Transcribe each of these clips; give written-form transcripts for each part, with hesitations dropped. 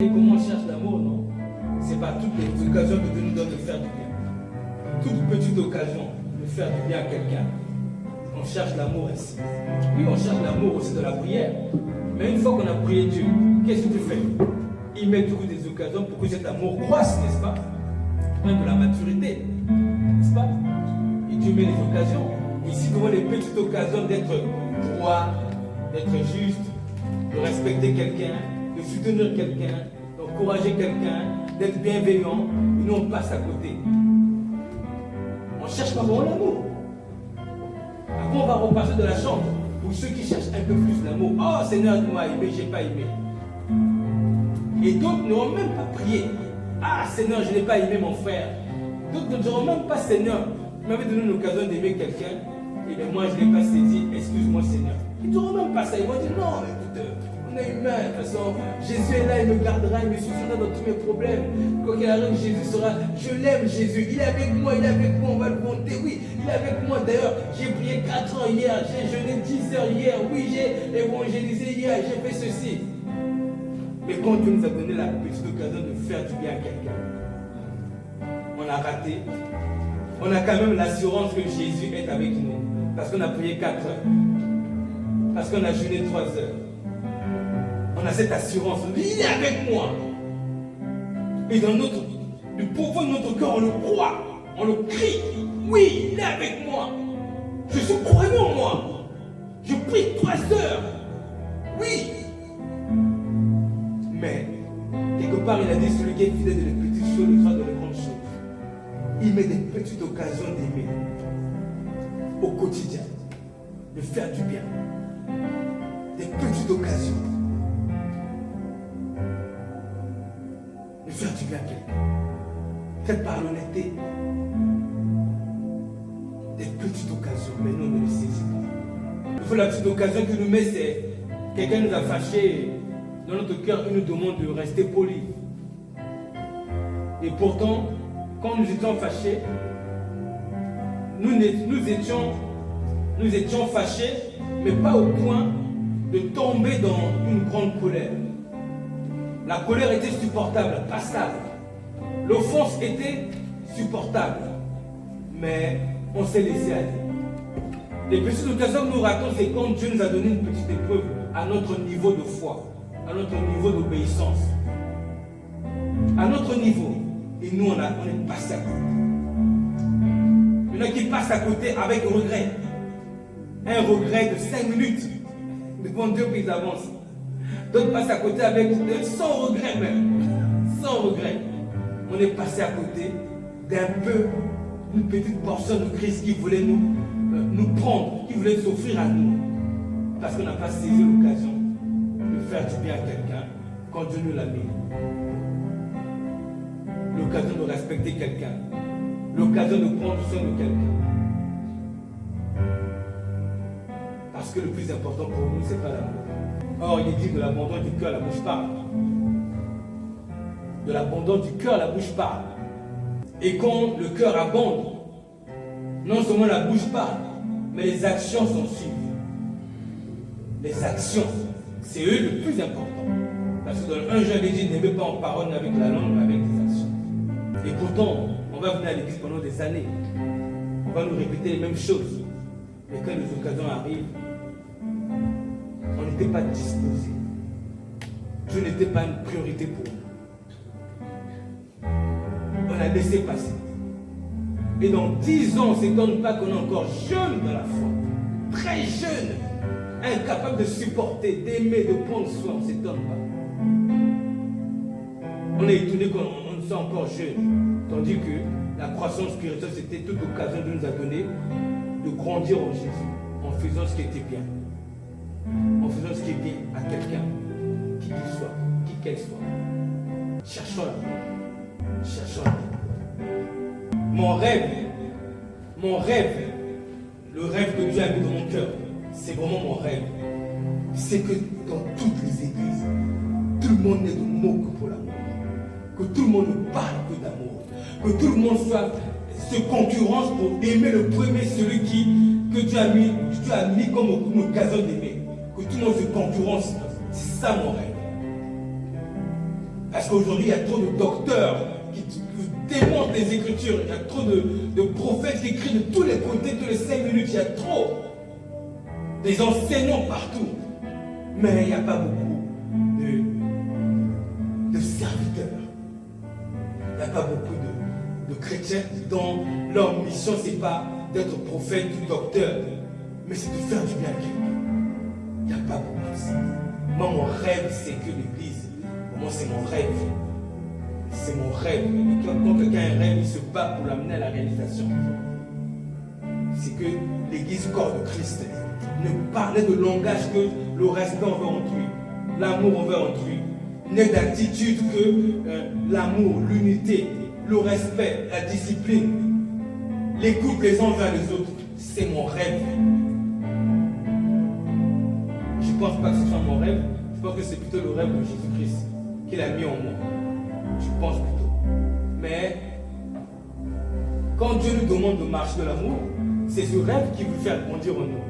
Et comment on cherche l'amour, non? C'est pas toutes les occasions que Dieu nous donne de faire du bien. Toute petite occasion de faire du bien à quelqu'un. On cherche l'amour ici. Oui, on cherche l'amour aussi de la prière. Mais une fois qu'on a prié Dieu, qu'est-ce que tu fais? Il met du coup des occasions pour que cet amour croisse, n'est-ce pas? Même de la maturité, n'est-ce pas? Et Dieu met les occasions. Ici, nous avons les petites occasions d'être droit, d'être juste, de respecter quelqu'un, de soutenir quelqu'un, d'encourager quelqu'un, d'être bienveillant. Et nous, on passe à côté. On cherche pas vraiment l'amour. Après, on va repasser de la chambre. Pour ceux qui cherchent un peu plus l'amour. Oh Seigneur, tu m'as aimé, je n'ai pas aimé. Et d'autres n'auront même pas prié. Ah Seigneur, je n'ai pas aimé mon frère. D'autres ne diront même pas Seigneur, tu m'avais donné l'occasion d'aimer quelqu'un. Et bien moi, je n'ai pas saisi, excuse-moi Seigneur. Ils ne diront même pas ça. Ils vont dire non, écoute, on est humain. De toute façon, Jésus est là, il me gardera, il me soutiendra dans tous mes problèmes. Quoi qu'il arrive, Jésus sera. Je l'aime, Jésus. Il est avec moi, on va le monter. Oui, il est avec moi. D'ailleurs, j'ai prié 4 ans hier, j'ai jeûné 10 heures hier. Oui, j'ai évangélisé hier, j'ai fait ceci. Mais quand Dieu nous a donné la petite occasion de faire du bien à quelqu'un, on a raté. On a quand même l'assurance que Jésus est avec nous. Parce qu'on a prié 4 heures. Parce qu'on a jeûné 3 heures. On a cette assurance. Il est avec moi. Et dans le profond de notre cœur, on le croit. On le crie. Oui, il est avec moi. Je suis croyant, moi. Je prie 3 heures. Oui. Mais, quelque part, il a dit, celui qui est fidèle de les petites choses, le sera de les grandes choses. Il met des petites occasions d'aimer au quotidien, de faire du bien. Des petites occasions de faire du bien à quelqu'un. Faites par l'honnêteté. Des petites occasions, mais nous ne les saisissons pas. Il faut la petite occasion qu'il nous met, c'est quelqu'un nous a fâchés. Dans notre cœur, il nous demande de rester poli. Et pourtant, quand nous étions fâchés, nous étions fâchés, mais pas au point de tomber dans une grande colère. La colère était supportable, passable. L'offense était supportable. Mais on s'est laissé aller. Les petites occasions que nous ratons, c'est quand Dieu nous a donné une petite épreuve à notre niveau de foi, à notre niveau d'obéissance, à notre niveau. Et nous, on est passé à côté. Il y en a qui passent à côté avec regret. Un regret de 5 minutes devant Dieu, puis ils avancent. D'autres passent à côté avec sans regret même. Sans regret. On est passé à côté d'un peu, une petite portion de Christ qui voulait nous prendre, qui voulait s'offrir à nous. Parce qu'on n'a pas saisi l'occasion de faire du bien à quelqu'un quand Dieu nous l'a mis. L'occasion de respecter quelqu'un. L'occasion de prendre soin de quelqu'un. Parce que le plus important pour nous, ce n'est pas l'amour. Or, il est dit de l'abondance du cœur, la bouche parle. De l'abondance du cœur, la bouche parle. Et quand le cœur abonde, non seulement la bouche parle, mais les actions s'en suivent. Les actions, c'est eux le plus important. Parce que dans le 1 Jean, il dit, n'aimez pas en parole avec la langue, mais avec des actions. Et pourtant, on va venir à l'église pendant des années. On va nous répéter les mêmes choses. Mais quand les occasions arrivent, on n'était pas disposé. Dieu n'était pas une priorité pour nous. On a laissé passer. Et dans 10 ans, on ne s'étonne pas qu'on est encore jeune dans la foi. Très jeune. Incapable de supporter, d'aimer, de prendre soin. On ne s'étonne pas. On est étonné qu'on soit encore jeune. Tandis que la croissance spirituelle, c'était toute occasion de nous a donné de grandir en Jésus. En faisant ce qui était bien. En faisant ce qui est bien à quelqu'un. Qui qu'il soit. Qui qu'elle soit. Cherchons l'amour. Cherchons l'amour. Mon rêve, le rêve que Dieu a mis dans mon cœur, c'est vraiment mon rêve. C'est que dans toutes les églises, tout le monde n'ait de mots que pour l'amour. Que tout le monde ne parle que d'amour. Que tout le monde se concurrence pour aimer le premier, celui que Dieu a mis comme une occasion d'aimer. Que tout le monde se concurrence. C'est ça mon rêve. Parce qu'aujourd'hui, il y a trop de docteurs qui démontent les Écritures. Il y a trop de prophètes qui écrivent de tous les côtés, tous les 5 minutes. Il y a trop. Des enseignants partout. Mais il n'y a pas beaucoup de serviteurs. Il n'y a pas beaucoup de chrétiens dont leur mission, ce n'est pas d'être prophète ou docteur, mais c'est de faire du bien à quelqu'un. Il n'y a pas beaucoup de ça. Moi, mon rêve, c'est que l'Église, moi, c'est mon rêve. C'est mon rêve. Et quand quelqu'un a un rêve, il se bat pour l'amener à la réalisation. C'est que l'Église, corps de Christ, ne parlait de langage que le respect envers autrui, l'amour envers autrui, n'est d'attitude que l'amour, l'unité, le respect, la discipline, l'écoute les uns vers les autres. C'est mon rêve. Je ne pense pas que ce soit mon rêve, je pense que c'est plutôt le rêve de Jésus-Christ qu'il a mis en moi. Je pense plutôt. Mais quand Dieu nous demande de marcher de l'amour, c'est ce rêve qui veut faire grandir en nous.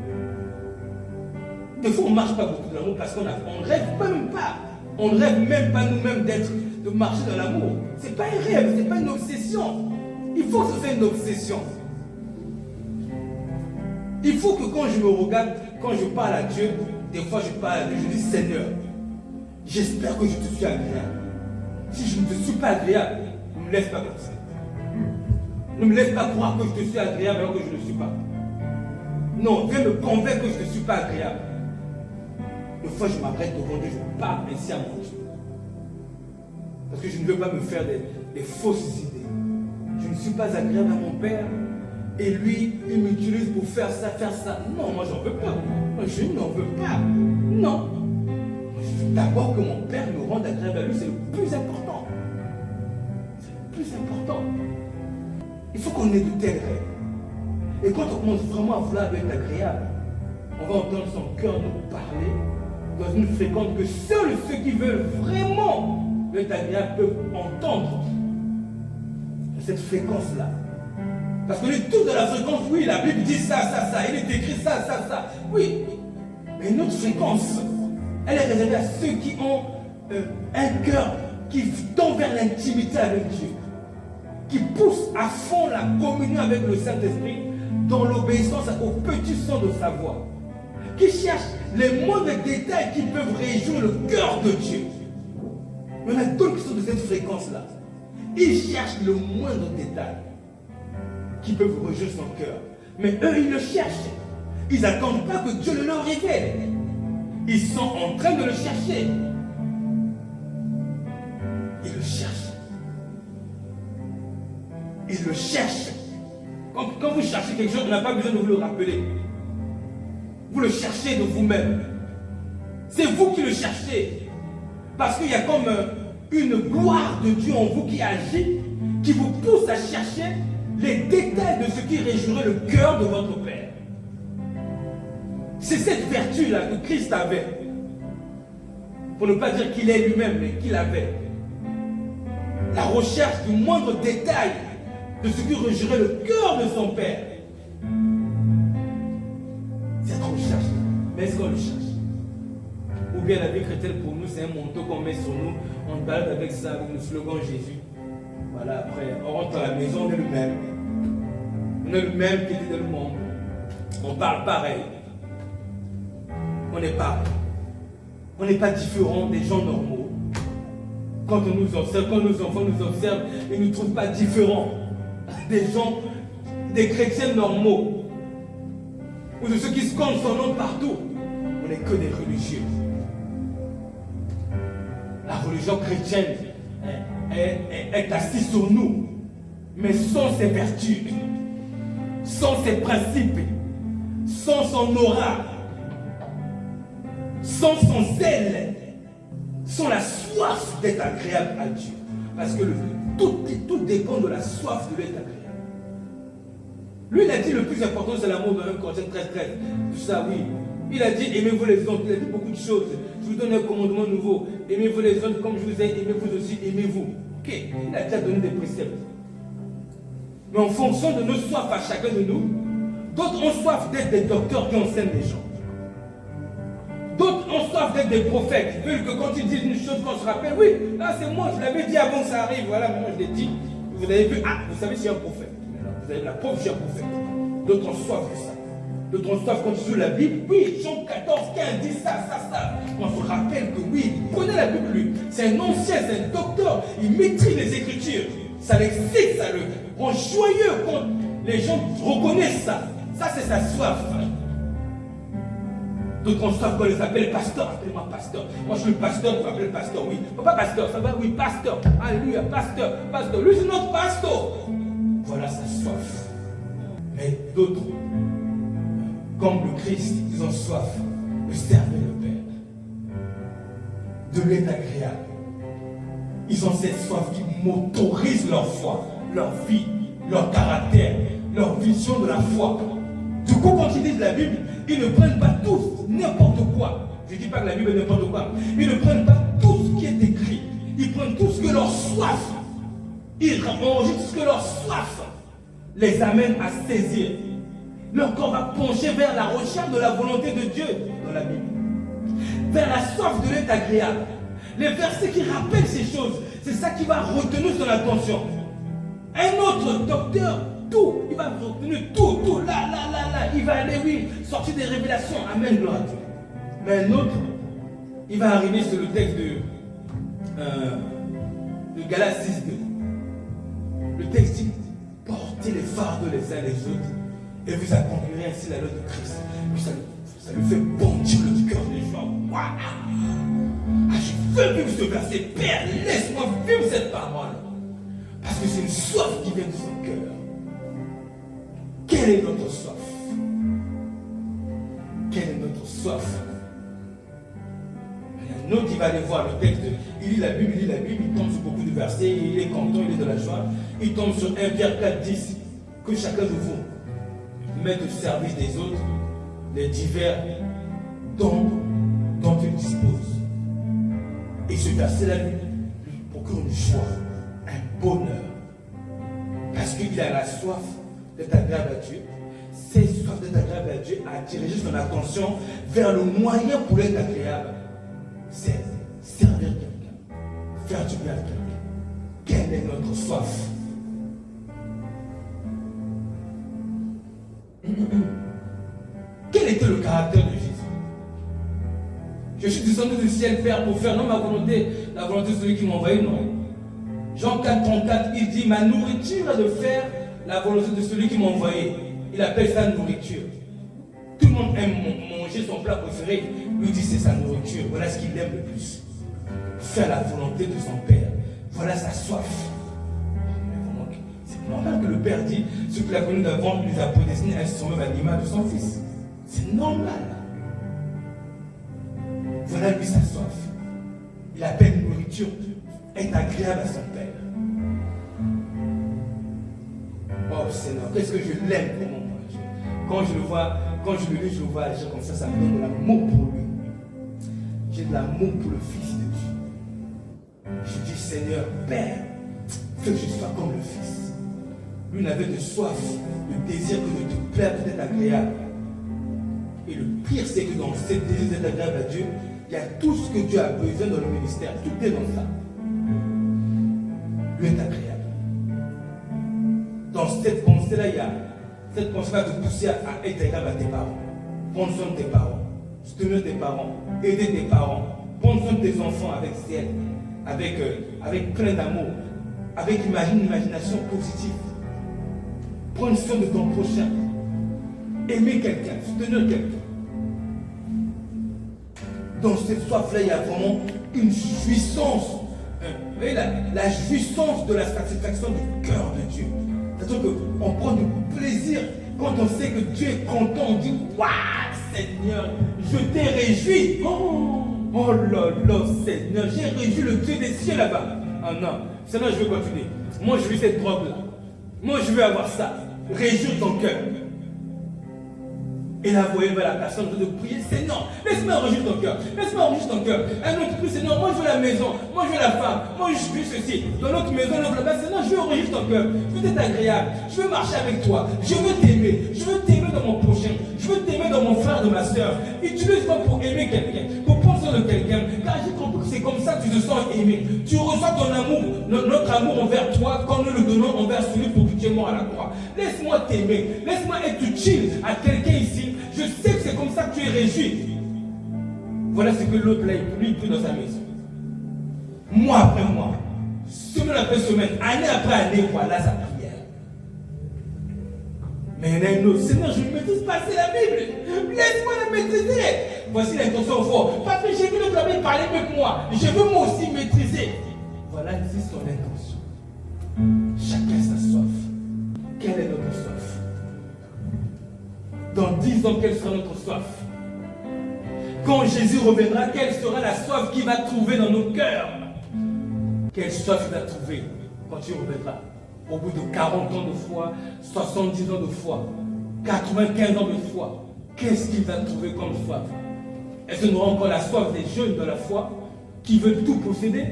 Des fois, on ne marche pas beaucoup de l'amour parce qu'on ne rêve même pas. On ne rêve même pas nous-mêmes de marcher dans l'amour. Ce n'est pas un rêve, ce n'est pas une obsession. Il faut que ce soit une obsession. Il faut que quand je me regarde, quand je parle à Dieu, des fois je parle à Dieu, je dis Seigneur, j'espère que je te suis agréable. Si je ne te suis pas agréable, ne me laisse pas comme ça. Ne me laisse pas croire que je te suis agréable alors que je ne le suis pas. Non, viens me convaincre que je ne suis pas agréable. Une fois, je m'arrête devant Dieu, je parle ainsi à mon Dieu. Parce que je ne veux pas me faire des fausses idées. Je ne suis pas agréable à mon Père. Et lui, il m'utilise pour faire ça, faire ça. Non, moi, j'en veux pas. Moi, je n'en veux pas. Non. D'abord que mon Père me rende agréable à lui, c'est le plus important. C'est le plus important. Il faut qu'on ait de tels rêves. Et quand on commence vraiment à vouloir être agréable, on va entendre son cœur nous parler dans une fréquence que seuls ceux qui veulent vraiment être agréable peuvent entendre cette fréquence-là. Parce qu'on est tous dans la fréquence, oui, la Bible dit ça, ça, ça, il est écrit ça, ça, ça. Oui, mais notre fréquence, elle est réservée à ceux qui ont un cœur qui tend vers l'intimité avec Dieu, qui pousse à fond la communion avec le Saint-Esprit dans l'obéissance au petit son de sa voix, qui cherchent les moindres détails qui peuvent réjouir le cœur de Dieu. Il y en a d'autres qui sont de cette fréquence-là. Ils cherchent le moindre détail qui peuvent réjouir son cœur. Mais eux, ils le cherchent. Ils n'attendent pas que Dieu le leur révèle. Ils sont en train de le chercher. Ils le cherchent. Ils le cherchent. Quand vous cherchez quelque chose, on n'a pas besoin de vous le rappeler. Vous le cherchez de vous-même. C'est vous qui le cherchez. Parce qu'il y a comme une gloire de Dieu en vous qui agit, qui vous pousse à chercher les détails de ce qui réjouirait le cœur de votre Père. C'est cette vertu-là que Christ avait. Pour ne pas dire qu'il est lui-même, mais qu'il avait. La recherche du moindre détail de ce qui réjouirait le cœur de son Père. Cette recherche. Mais est-ce qu'on le cherche? Ou bien la vie chrétienne pour nous, c'est un manteau qu'on met sur nous, on balade avec ça, avec le slogan Jésus. Voilà, après, on rentre à la maison, on est le même. On est le même qui était dans le monde. On parle pareil. On est pareil. On n'est pas différent des gens normaux. Quand on nous observe, quand nos enfants nous observent, ils ne nous trouvent pas différents des gens, des chrétiens normaux. Ou de ceux qui scandent son nom partout. On n'est que des religieux. La religion chrétienne est assise sur nous, mais sans ses vertus, sans ses principes, sans son aura, sans son zèle, sans la soif d'être agréable à Dieu. Parce que tout dépend de la soif de l'être agréable. Lui, il a dit le plus important, c'est l'amour dans 1 Corinthiens 13, 13. Tout ça, oui. Il a dit aimez-vous les autres. Il a dit beaucoup de choses. Je vous donne un commandement nouveau. Aimez-vous les autres comme je vous ai aimé, vous aussi aimez-vous. Ok, il a déjà donné des préceptes. Mais en fonction de nos soifs à chacun de nous, d'autres ont soif d'être des docteurs qui enseignent les gens. D'autres ont soif d'être des prophètes. Ils veulent que quand ils disent une chose, qu'on se rappelle, oui, là c'est moi, je l'avais dit avant que ça arrive, voilà, maintenant je l'ai dit. Vous avez vu, ah, vous savez, c'est un prophète. Vous avez la preuve, je suis un prophète. D'autres ont soif de ça. D'autres ont soif quand ils jouent la Bible. Oui, Jean 14, 15 dit ça. On se rappelle que oui, il connaît la Bible, lui. C'est un ancien, c'est un docteur. Il maîtrise les Écritures. Ça l'excite, ça le rend joyeux quand les gens reconnaissent ça. Ça, c'est sa soif. D'autres ont soif quand ils les appellent pasteur. Appelez-moi pasteur. Moi, je suis le pasteur, je m'appelle pasteur, oui. Pas pasteur, ça va, oui, pasteur. Alléluia, pasteur. Lui, c'est notre pasteur. Voilà sa soif. Mais d'autres, comme le Christ, ils ont soif de servir le Père, de l'être agréable. Ils ont cette soif qui motorise leur foi, leur vie, leur caractère, leur vision de la foi. Du coup, quand ils lisent la Bible, ils ne prennent pas tous n'importe quoi. Je ne dis pas que la Bible est n'importe quoi. Ils ne prennent pas tout ce qui est écrit. Ils prennent tout ce que leur soif. Ils enregistrent ce que leur soif les amène à saisir. Leur corps va pencher vers la recherche de la volonté de Dieu dans la Bible. Vers la soif de l'être agréable. Les versets qui rappellent ces choses, c'est ça qui va retenir son attention. Un autre docteur, tout, il va retenir tout, là. Il va aller, oui, sortir des révélations. Amen, gloire à Dieu. Mais un autre, il va arriver sur le texte de Galates 6:2. Le texte dit, portez les fardeaux les uns les autres et vous accomplirez ainsi la loi de Christ. Puis ça lui fait bondir le cœur des gens. Waouh! Je veux vivre ce verset. Père, laisse-moi vivre cette parole. Parce que c'est une soif qui vient de son cœur. Quelle est notre soif? Quelle est notre soif? Il y a un autre qui va aller voir le texte. Il lit la Bible, il tombe sur beaucoup de versets, il est content, il est de la joie. Il tombe sur 1 Pierre 4:10, que chacun de vous mette au service des autres les divers dons dont il dispose. Et ce verset-là lui procure une joie, un bonheur. Parce qu'il a la soif d'être agréable à Dieu. Cette soif d'être agréable à Dieu a dirigé son attention vers le moyen pour être agréable. C'est servir quelqu'un, faire du bien à quelqu'un. Quelle est notre soif? Quel était le caractère de Jésus? Je suis descendu du ciel, Père, pour faire non ma volonté, la volonté de celui qui m'a envoyé, non. Jean 4:34, il dit, ma nourriture est de faire la volonté de celui qui m'a envoyé. Il appelle ça nourriture. Tout le monde aime manger son plat préféré. Lui dit c'est sa nourriture. Voilà ce qu'il aime le plus. Faire la volonté de son Père. Voilà sa soif. C'est normal que le Père dit, ce qu'il a connu d'avant, il les a prédestinés à être même à l'image de son Fils. C'est normal. Voilà lui sa soif. Il appelle nourriture être agréable à son Père. Oh Seigneur, qu'est-ce que je l'aime pour mon Dieu. Quand je le vois, quand je le lis, je le vois agir comme ça me donne de l'amour pour lui. J'ai de l'amour pour le Fils de Dieu. Je dis Seigneur, Père, fais que je sois comme le Fils. Lui n'avait de soif, de désir que de te plaire, d'être agréable. Et le pire, c'est que dans ce désir d'être agréable à Dieu, il y a tout ce que Dieu a besoin dans le ministère. Tout est dans ça. Lui est agréable. Dans cette pensée-là, il y a cette pensée va te pousser à être agréable à tes parents. Prendre soin de tes parents. Soutenir tes parents. Aider tes parents. Prendre soin de tes enfants avec zèle. Avec plein d'amour. Avec une imagination positive. Prendre soin de ton prochain. Aimer quelqu'un. Soutenir quelqu'un. Dans cette soif-là, il y a vraiment une jouissance. Vous voyez, la jouissance de la satisfaction du cœur de Dieu. C'est-à-dire qu'on prend du plaisir quand on sait que Dieu est content. On dit, waouh, Seigneur, je t'ai réjoui. Oh là là, Seigneur, j'ai réjoui le Dieu des cieux là-bas. Ah non, Seigneur, je veux continuer. Moi, je veux cette drogue-là. Moi, je veux avoir ça. Réjouir ton cœur. Et là, vous voyez la personne de prier, Seigneur, laisse-moi enrichir ton cœur. Laisse-moi enrichir ton cœur. Un autre plus, Seigneur, moi je veux la maison, moi je veux la femme, moi je veux ceci. Dans notre maison, l'autre là-bas, Seigneur, je veux enrichir ton cœur. Je veux être agréable. Je veux marcher avec toi. Je veux t'aimer. Je veux t'aimer dans mon prochain. Je veux t'aimer dans mon frère, de ma soeur. Utilise-moi pour aimer quelqu'un. Pour prendre besoin de quelqu'un. Car j'ai compris que c'est comme ça que tu te sens aimé. Tu reçois ton amour, notre amour envers toi, quand nous le donnons envers celui pour qui tu es mort à la croix. Laisse-moi t'aimer. Laisse-moi être utile à quelqu'un ici. Je sais que c'est comme ça que tu es réjoui. Voilà ce que l'autre là, lui, prie dans sa maison. Mois après mois, semaine après semaine, année après année, voilà sa prière. Mais il y en a une autre. Seigneur, je ne maîtrise pas assez la Bible. Laisse-moi la maîtriser. Voici l'intention forte. Parce que j'ai vu le travail parler mieux que moi. Je veux moi aussi maîtriser. Voilà ici son intention. Chacun sa soif. Quelle est notre soif? Dans 10 ans, quelle sera notre soif? Quand Jésus reviendra, quelle sera la soif qu'il va trouver dans nos cœurs? Quelle soif il va trouver quand il reviendra? Au bout de 40 ans de foi, 70 ans de foi, 95 ans de foi, qu'est-ce qu'il va trouver comme soif? Est-ce qu'on aura encore la soif des jeunes de la foi qui veulent tout posséder?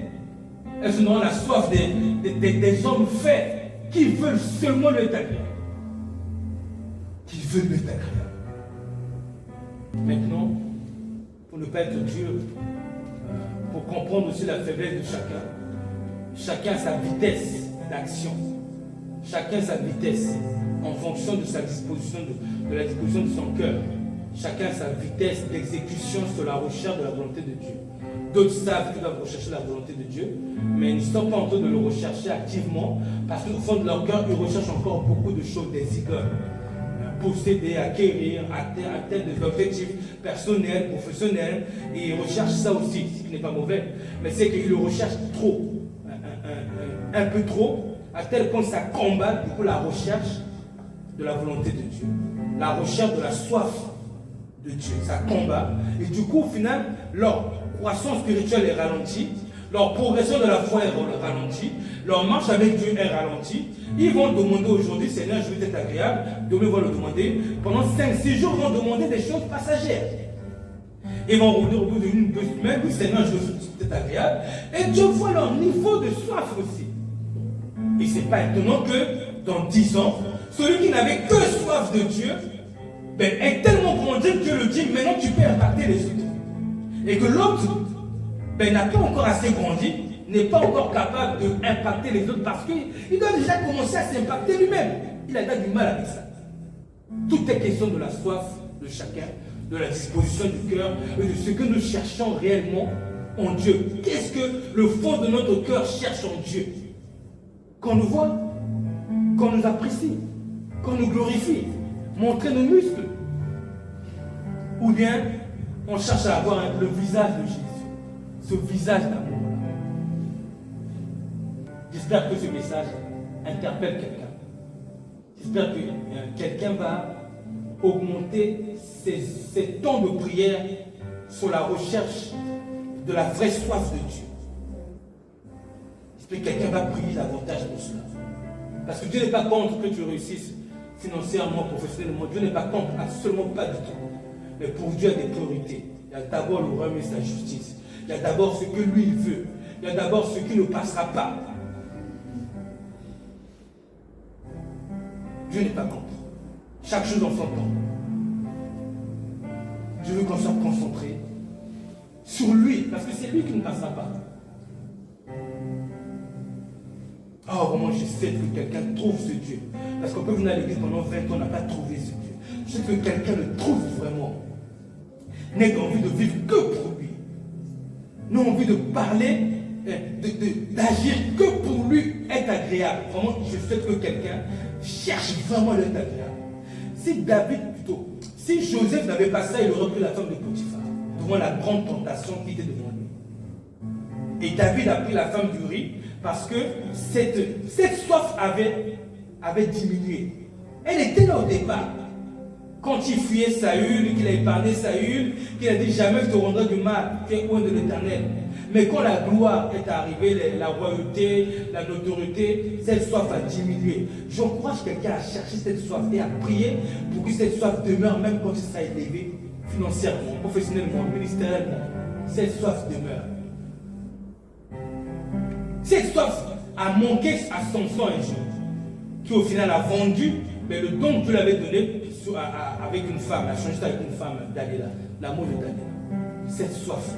Est-ce qu'on aura la soif des hommes faits qui veulent seulement le agréable? Qui veulent le agréable. Maintenant, pour ne pas être dur, pour comprendre aussi la faiblesse de chacun a sa vitesse d'action. Chacun sa vitesse en fonction de sa disposition, de la disposition de son cœur. Chacun sa vitesse d'exécution sur la recherche de la volonté de Dieu. D'autres savent qu'ils doivent rechercher la volonté de Dieu, mais ils ne sont pas en train de le rechercher activement parce qu'au fond de leur cœur, ils recherchent encore beaucoup de choses, des idoles. Posséder, acquérir, atteindre des objectifs personnels, professionnels, et ils recherchent ça aussi, ce qui n'est pas mauvais, mais c'est qu'ils le recherchent trop, un peu trop, à tel point que ça combat du coup la recherche de la volonté de Dieu, la recherche de la soif de Dieu, ça combat, et du coup au final, leur croissance spirituelle est ralentie, leur progression de la foi est ralentie, leur marche avec Dieu est ralentie. Ils vont demander aujourd'hui, Seigneur, je veux être agréable. Demain, ils vont le demander. Pendant 5-6 jours, ils vont demander des choses passagères. Ils vont revenir au bout d'une 2 semaines, oui, Seigneur, je veux être agréable. Et Dieu voit leur niveau de soif aussi. Et ce n'est pas étonnant que dans 10 ans, celui qui n'avait que soif de Dieu est tellement grandi que Dieu le dit, maintenant tu peux impacter les autres. Et que l'autre n'a pas encore assez grandi, n'est pas encore capable d'impacter les autres parce qu'il doit déjà commencer à s'impacter lui-même. Il a déjà du mal avec ça. Tout est question de la soif de chacun, de la disposition du cœur et de ce que nous cherchons réellement en Dieu. Qu'est-ce que le fond de notre cœur cherche en Dieu? Qu'on nous voit, qu'on nous apprécie, qu'on nous glorifie, montrer nos muscles. Ou bien on cherche à avoir le visage de Jésus, ce visage d'amour. J'espère que ce message interpelle quelqu'un. J'espère que quelqu'un va augmenter ses temps de prière sur la recherche de la vraie soif de Dieu. J'espère que quelqu'un va prier davantage pour cela. Parce que Dieu n'est pas contre que tu réussisses financièrement, professionnellement. Dieu n'est pas contre, absolument pas du tout. Mais pour Dieu, il y a des priorités. Il y a d'abord le royaume et sa justice. Il y a d'abord ce que lui il veut. Il y a d'abord ce qui ne passera pas. Dieu n'est pas contre. Chaque chose en son temps. Dieu veut qu'on soit concentré sur lui, parce que c'est lui qui ne passera pas. Oh, vraiment, je sais que quelqu'un trouve ce Dieu. Parce qu'on peut venir à l'église pendant 20 ans, on n'a pas trouvé ce Dieu. Je sais que quelqu'un le trouve vraiment. N'a envie de vivre que pour lui. N'a envie de parler, d'agir que pour lui être agréable. Vraiment, je sais que quelqu'un cherche vraiment à être agréable. Si David, plutôt, si Joseph n'avait pas ça, il aurait pris la femme de Potiphar, devant la grande tentation qui était devant lui. Et David a pris la femme d'Uri parce que cette soif avait diminué. Elle était là au départ. Quand il fuyait Saül, qu'il a épargné Saül, qu'il a dit jamais je te rendrai du mal, tu es loin de l'Éternel. Mais quand la gloire est arrivée, la royauté, la notoriété, cette soif a diminué. J'encourage quelqu'un à chercher cette soif et à prier pour que cette soif demeure même quand il sera élevé financièrement, professionnellement, ministériellement. Cette soif demeure. Cette soif a manqué à Samson un jour, qui au final a vendu, mais le don que tu l'avais donné avec une femme, a changé avec une femme, Dalila, l'amour de Dalila. Cette soif,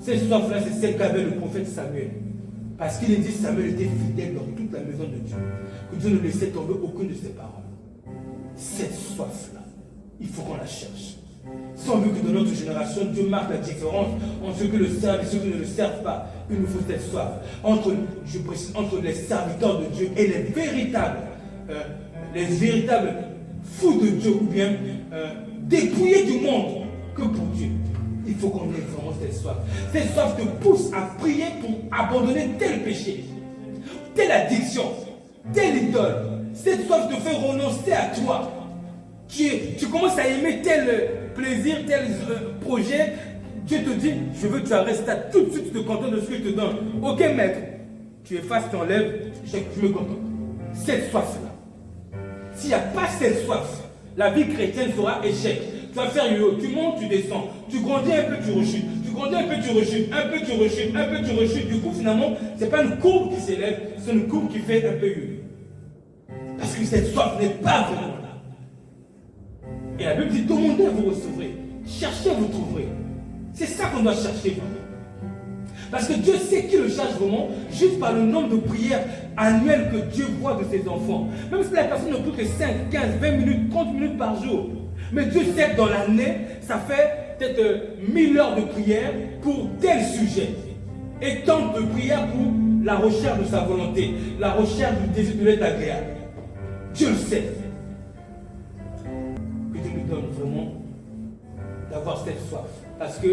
Cette soif-là, c'est celle qu'avait le prophète Samuel. Parce qu'il est dit Samuel était fidèle dans toute la maison de Dieu. Que Dieu ne laissait tomber aucune de ses paroles. Cette soif-là, il faut qu'on la cherche. Si on veut que dans notre génération, Dieu marque la différence entre ceux qui le servent et ceux qui ne le servent pas, il nous faut cette soif. Entre les serviteurs de Dieu et les véritables fous de Dieu, ou bien dépouillés du monde que pour Dieu. Il faut qu'on ait vraiment cette soif. Cette soif te pousse à prier pour abandonner tel péché, telle addiction, telle idole. Cette soif te fait renoncer à toi. Tu commences à aimer tel plaisir, tel projet. Dieu te dit, je veux que tu arrêtes ça tout de suite, tu te contentes de ce que je te donne. Ok maître, tu effaces, tu enlèves, je me contente. Cette soif-là. S'il n'y a pas cette soif, la vie chrétienne sera échec. Tu vas faire yo, tu montes, tu descends, tu grandis un peu, tu rechutes, tu grandis un peu, tu rechutes, un peu, tu rechutes, un peu, tu rechutes. Du coup, finalement, ce n'est pas une courbe qui s'élève, c'est une courbe qui fait un peu yo. Parce que cette soif n'est pas vraiment là. Et la Bible dit, demandez, vous recevrez. Cherchez, vous trouverez. C'est ça qu'on doit chercher vraiment. Parce que Dieu sait qui le cherche vraiment, juste par le nombre de prières annuelles que Dieu voit de ses enfants. Même si la personne ne prie que 5, 15, 20 minutes, 30 minutes par jour. Mais Dieu sait que dans l'année, ça fait peut-être 1000 heures de prière pour tel sujet. Et tant de prières pour la recherche de sa volonté, la recherche du désir de l'être agréable. Dieu le sait. Que Dieu nous donne vraiment d'avoir cette soif. Parce que,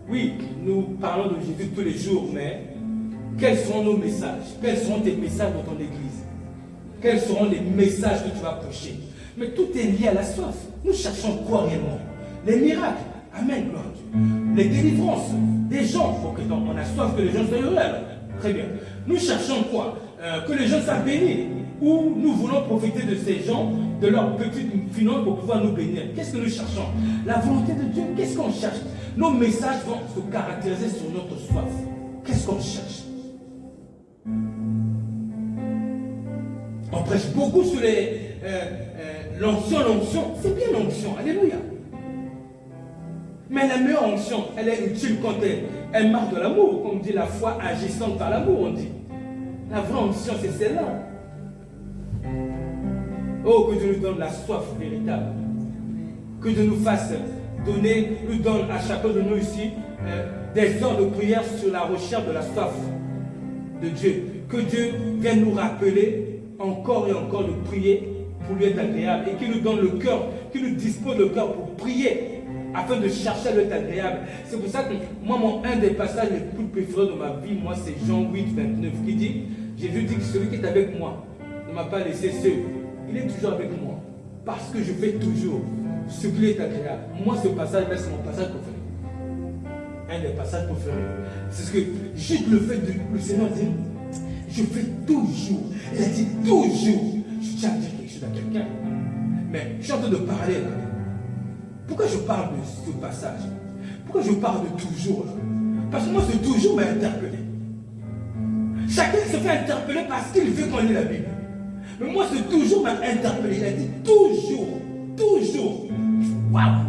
oui, nous parlons de Jésus tous les jours, mais quels seront nos messages? Quels seront tes messages dans ton église? Quels seront les messages que tu vas prêcher? Mais tout est lié à la soif. Nous cherchons quoi réellement? Les miracles. Amen, gloire à Dieu. Les délivrances des gens. Ok, donc on a soif que les gens soient heureux. Très bien. Nous cherchons quoi? Que les gens soient bénis. Ou nous voulons profiter de ces gens, de leurs petites finances pour pouvoir nous bénir. Qu'est-ce que nous cherchons? La volonté de Dieu. Qu'est-ce qu'on cherche? Nos messages vont se caractériser sur notre soif. Qu'est-ce qu'on cherche? On prêche beaucoup sur l'onction. C'est bien l'onction. Alléluia. Mais la meilleure onction, elle est utile quand elle marque de l'amour. Comme dit la foi agissante par l'amour, on dit. La vraie onction, c'est celle-là. Oh, que Dieu nous donne la soif véritable. Que Dieu nous fasse donner, nous donne à chacun de nous ici des heures de prière sur la recherche de la soif de Dieu. Que Dieu vienne nous rappeler encore et encore de prier pour lui être agréable et qu'il nous donne le cœur, qu'il nous dispose le cœur pour prier afin de chercher à lui être agréable. C'est pour ça que moi, un des passages les plus préférés de ma vie, moi, c'est Jean 8, 29 qui dit, Jésus dit que celui qui est avec moi ne m'a pas laissé seul. Il est toujours avec moi parce que je fais toujours ce qui est agréable. Moi, ce passage-là, c'est mon passage préféré. Un des passages préférés. C'est ce que juste le fait de le Seigneur dit, je fais toujours. Il a dit toujours. Je tiens à dire quelque chose à quelqu'un. Mais je suis en train de parler là. Pourquoi je parle de ce passage? Pourquoi je parle de toujours là? Parce que moi, ce toujours m'a interpellé. Chacun se fait interpeller parce qu'il veut qu'on lit la Bible. Mais moi, ce toujours m'a interpellé. Il a dit toujours. Toujours. Waouh!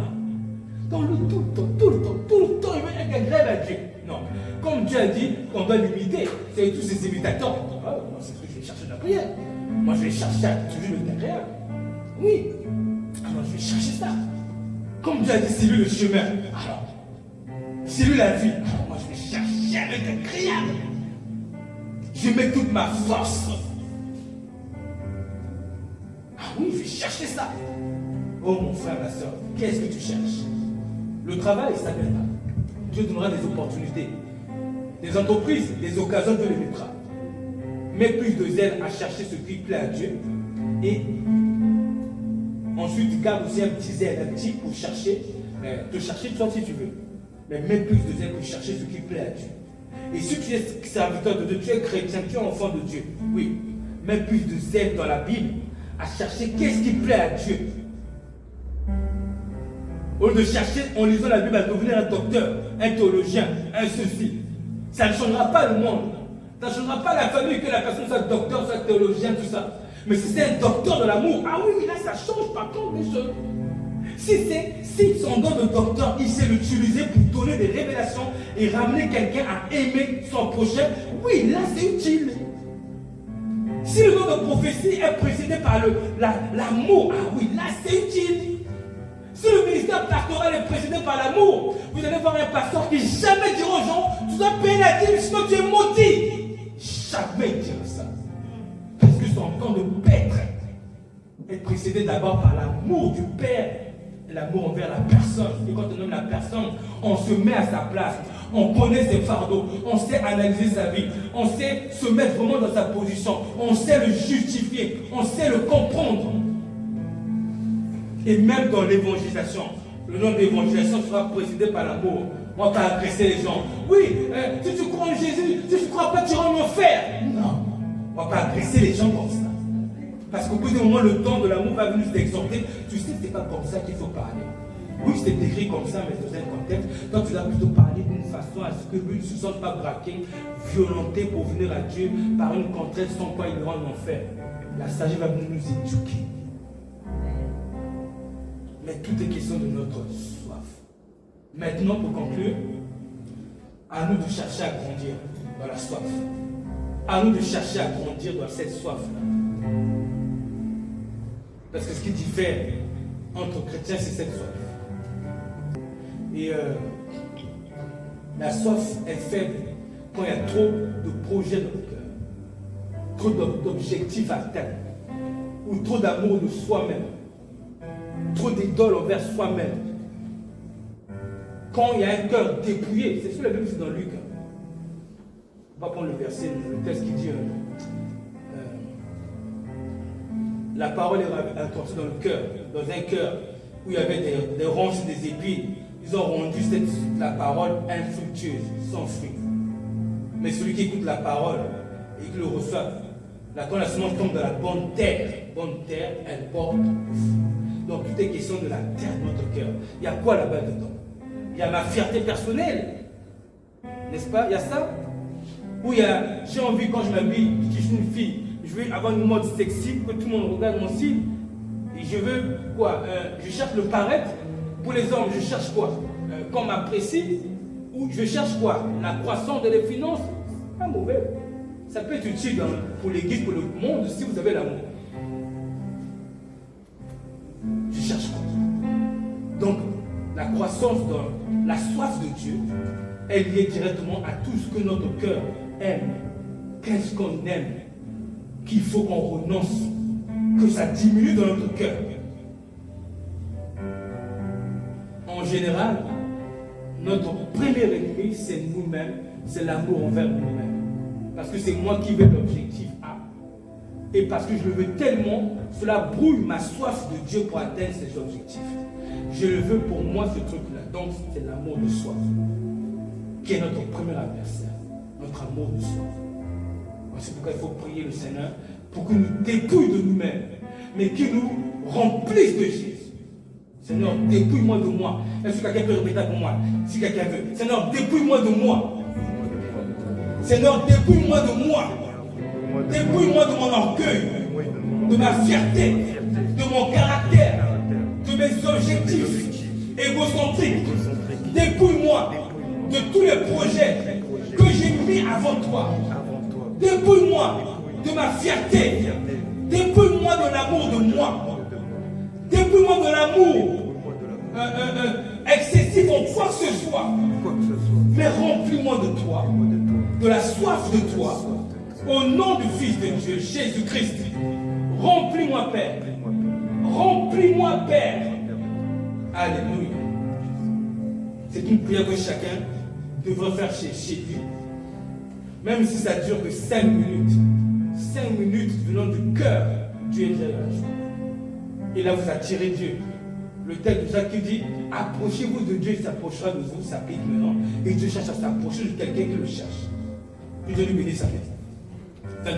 Dans le tout le temps, il veut être agréable à Dieu. Non. Comme Dieu a dit, on doit l'imiter. C'est tous ces imitateurs. Ah, moi, c'est ce que je vais chercher de la prière. Moi, je vais chercher à toujours le agréable. Oui. Alors, je vais chercher ça. Comme Dieu a dit, c'est lui le chemin. Alors, c'est lui la vie. Alors, moi, je vais chercher à être agréable. Je mets toute ma force. Ah oui, je vais chercher ça. Oh mon frère, ma soeur, qu'est-ce que tu cherches? Le travail, ça viendra. Dieu donnera des opportunités. Des entreprises, des occasions, Dieu les mettra. Mets plus de zèle à chercher ce qui plaît à Dieu. Et ensuite, garde aussi un petit zèle, un petit pour chercher. Te chercher toi si tu veux. Mais mets plus de zèle pour chercher ce qui plaît à Dieu. Et si tu es serviteur de Dieu, tu es chrétien, tu es enfant de Dieu. Oui. Mets plus de zèle dans la Bible à chercher qu'est-ce qui plaît à Dieu. Au lieu de chercher en lisant la Bible à devenir un docteur, un théologien, un ceci. Ça ne changera pas le monde. Ça ne changera pas la famille que la personne soit docteur, soit théologien, tout ça. Mais si c'est un docteur de l'amour, ah oui, là ça change par contre les choses. Si son don de docteur, il sait l'utiliser pour donner des révélations et ramener quelqu'un à aimer son prochain, oui, là c'est utile. Si le don de prophétie est précédé par l'amour, ah oui, là c'est utile. Si le ministère pastoral est précédé par l'amour, vous allez voir un pasteur qui jamais dira aux gens, tu dois payer la dîme sinon tu es maudit. Jamais dire ça. Parce que son don de paître est précédé d'abord par l'amour du Père et l'amour envers la personne. Et quand on aime la personne, on se met à sa place. On connaît ses fardeaux, on sait analyser sa vie, on sait se mettre vraiment dans sa position, on sait le justifier, on sait le comprendre. Et même dans l'évangélisation, le nom d'évangélisation sera précédé par l'amour. On ne va pas agresser les gens. Oui, si tu crois en Jésus, si tu ne crois pas, tu iras en enfer. Non, on ne va pas agresser les gens comme ça. Parce qu'au bout d'un moment, le temps de l'amour va venir t'exhorter. Tu sais, ce n'est pas comme ça qu'il faut parler. Oui, c'est écrit comme ça, mais dans un contexte. Donc, tu dois plutôt parler d'une façon à ce que lui ne se sente pas braqué, violenté pour venir à Dieu par une contrainte sans quoi il ira en enfer. La sagesse va venir nous éduquer. Mais tout est question de notre soif. Maintenant, pour conclure, à nous de chercher à grandir dans la soif. À nous de chercher à grandir dans cette soif-là. Parce que ce qui diffère entre chrétiens, c'est cette soif. Et la soif est faible quand il y a trop de projets dans le cœur, trop d'objectifs à atteindre, ou trop d'amour de soi-même, trop d'idoles envers soi-même. Quand il y a un cœur dépouillé, c'est sur la Bible, c'est dans Luc. On va prendre le verset, le texte qui dit la parole est attendue dans le cœur, dans un cœur où il y avait des ronces et des épines. Ils ont rendu la parole infructueuse, sans fruit. Mais celui qui écoute la parole et qui le reçoit, quand la semence tombe dans la bonne terre, elle porte. Donc tout est question de la terre de notre cœur. Il y a quoi là-bas dedans? Il y a ma fierté personnelle, n'est-ce pas? Il y a ça? Ou il y a, j'ai envie quand je m'habille, je suis une fille, je veux avoir une mode sexy, que tout le monde regarde mon style. Et je veux quoi? Je cherche le paraître. Pour les hommes, je cherche quoi? Qu'on m'apprécie. Ou je cherche quoi? La croissance de les finances. Pas mauvais. Ça peut être utile pour l'église, pour le monde, si vous avez l'amour. Je cherche quoi? Donc, la croissance dans la soif de Dieu est liée directement à tout ce que notre cœur aime. Qu'est-ce qu'on aime? Qu'il faut qu'on renonce. Que ça diminue dans notre cœur. En général, notre premier ennemi, c'est nous-mêmes, c'est l'amour envers nous-mêmes. Parce que c'est moi qui veux l'objectif A. Et parce que je le veux tellement, cela brouille ma soif de Dieu pour atteindre ces objectifs. Je le veux pour moi, ce truc-là. Donc, c'est l'amour de soi, qui est notre premier adversaire. Notre amour de soi. C'est pourquoi il faut prier le Seigneur pour qu'il nous dépouille de nous-mêmes, mais qu'il nous remplisse de Jésus. Seigneur, dépouille-moi de moi. Est-ce que quelqu'un peut répéter pour moi? Si quelqu'un veut. Seigneur, dépouille-moi de moi. Seigneur, dépouille-moi de moi. Dépouille-moi de mon orgueil, de ma fierté, de mon caractère, de mes objectifs égocentriques. Dépouille-moi de tous les projets que j'ai mis avant toi. Dépouille-moi de ma fierté. Dépouille-moi de l'amour de moi. Dépouille-moi de l'amour excessif en quoi que ce soit. Mais remplis-moi de toi, de la soif de toi. Au nom du Fils de Dieu, Jésus-Christ. Remplis-moi, Père. Remplis-moi, Père. Alléluia. C'est une prière que chacun devrait faire chez lui. Même si ça dure que 5 minutes. 5 minutes venant du cœur, Dieu est déjà là. Et là, vous attirez Dieu. Le texte de Jacques qui dit, approchez-vous de Dieu, il s'approchera de vous, ça pique maintenant. Et Dieu cherche à s'approcher de quelqu'un qui le cherche. Que Dieu lui bénisse sa vie. Fin de